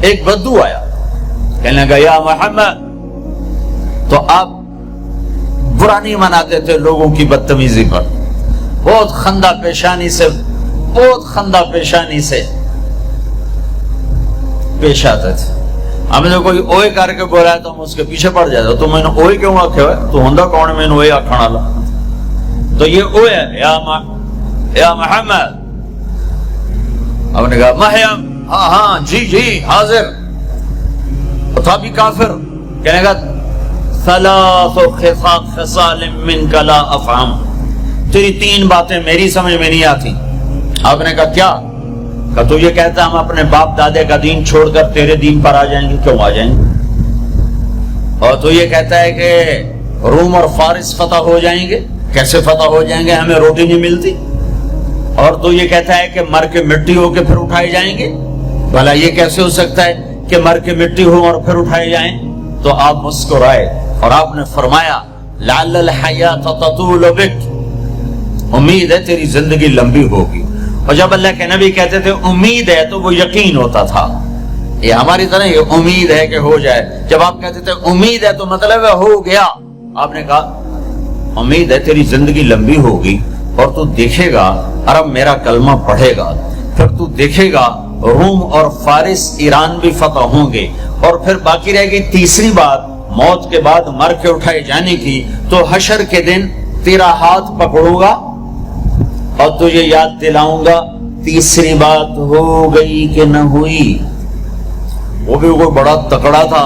ایک بدو آیا، کہنے لگا یا محمد، تو آپ برا نہیں مناتے تھے لوگوں کی بدتمیزی پر، بہت خندہ پیشانی سے پیش آتے تھے. ہمیں جو کوئی اوئے کر کے بولا ہے تو ہم اس کے پیچھے پڑ جاتے، تو میں نے اوئے کیوں آکھے ہوئے، تو ہندہ کون میں نے اوئے آکھنا لا، تو یہ اوئے ہے یا محمد. ہم نے کہا محیم، ہاں جی حاضر. تھا بھی کافر، کہنے گا ثلاث خصال منک لا افہم، تیری 3 باتیں میری سمجھ میں نہیں آتی. آپ نے کہا کیا؟ کہ تو یہ کہتا ہے ہم اپنے باپ دادے کا دین چھوڑ کر تیرے دین پر آ جائیں گے. کیوں آ جائیں گے؟ اور تو یہ کہتا ہے کہ روم اور فارس فتح ہو جائیں گے. کیسے فتح ہو جائیں گے؟ ہمیں روٹی نہیں ملتی. اور تو یہ کہتا ہے کہ مر کے مٹی ہو کے پھر اٹھائے جائیں گے. بھلا یہ کیسے ہو سکتا ہے کہ مر کے مٹی ہو اور پھر اٹھائے جائیں؟ تو آپ مسکرائے اور آپ نے فرمایا لعل الحیات تطول بک، امید ہے تیری زندگی لمبی ہوگی. اور جب اللہ کے نبی کہتے تھے امید ہے تو وہ یقین ہوتا تھا. یہ ہماری طرح یہ امید ہے کہ ہو جائے. جب آپ کہتے تھے امید ہے تو مطلب ہے ہو گیا. آپ نے کہا امید ہے تیری زندگی لمبی ہوگی اور تو دیکھے گا عرب میرا کلمہ پڑھے گا، پھر تو دیکھے گا روم اور فارس ایران بھی فتح ہوں گے. اور پھر باقی رہے گی تیسری بات، موت کے بعد مر کے اٹھائے جانے کی. تو حشر کے دن تیرا ہاتھ پکڑوں گا اور تجھے یاد دلاؤں گا تیسری بات ہو گئی کہ نہ ہوئی. وہ بھی کوئی بڑا تکڑا تھا،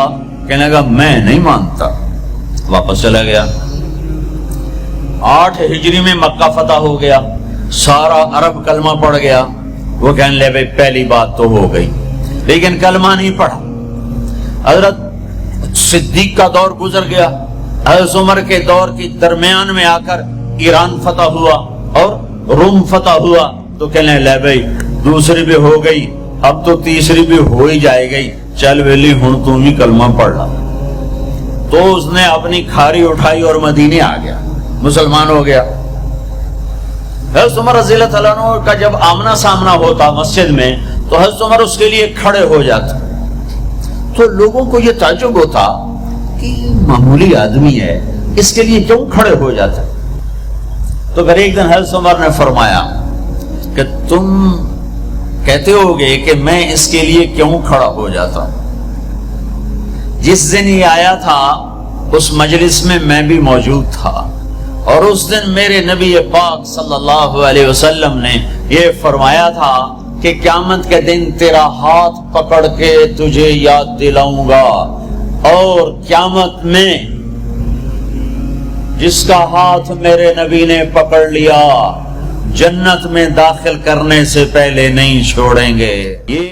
کہنے لگا میں نہیں مانتا. واپس چلا گیا. 8 ہجری میں مکہ فتح ہو گیا، سارا عرب کلمہ پڑھ گیا. وہ کہنے لے بھائی پہلی بات تو ہو گئی، لیکن کلمہ نہیں پڑھا. حضرت صدیق کا دور گزر گیا، حضرت عمر کے دور کی درمیان میں آ کر ایران فتح ہوا اور روم فتح ہوا. تو کہنے لے بھائی دوسری بھی ہو گئی، اب تو تیسری بھی ہو ہی جائے گئی، چل ویلی ہوں تم ہی کلمہ پڑھ لا. تو اس نے اپنی کھاری اٹھائی اور مدینے آ گیا، مسلمان ہو گیا. حضرت عمر رضی اللہ تعالیٰ عنہ کا جب آمنا سامنا ہوتا مسجد میں تو حضرت عمر اس کے لیے کھڑے ہو جاتے. تو لوگوں کو یہ تعجب ہوتا کہ معمولی آدمی ہے، اس کے لیے کیوں کھڑے ہو جاتے. تو پھر ایک دن حضرت عمر نے فرمایا کہ تم کہتے ہوگے کہ میں اس کے لیے کیوں کھڑا ہو جاتا ہوں. جس دن یہ آیا تھا اس مجلس میں میں بھی موجود تھا، اور اس دن میرے نبی پاک صلی اللہ علیہ وسلم نے یہ فرمایا تھا کہ قیامت کے دن تیرا ہاتھ پکڑ کے تجھے یاد دلاؤں گا، اور قیامت میں جس کا ہاتھ میرے نبی نے پکڑ لیا جنت میں داخل کرنے سے پہلے نہیں چھوڑیں گے. یہ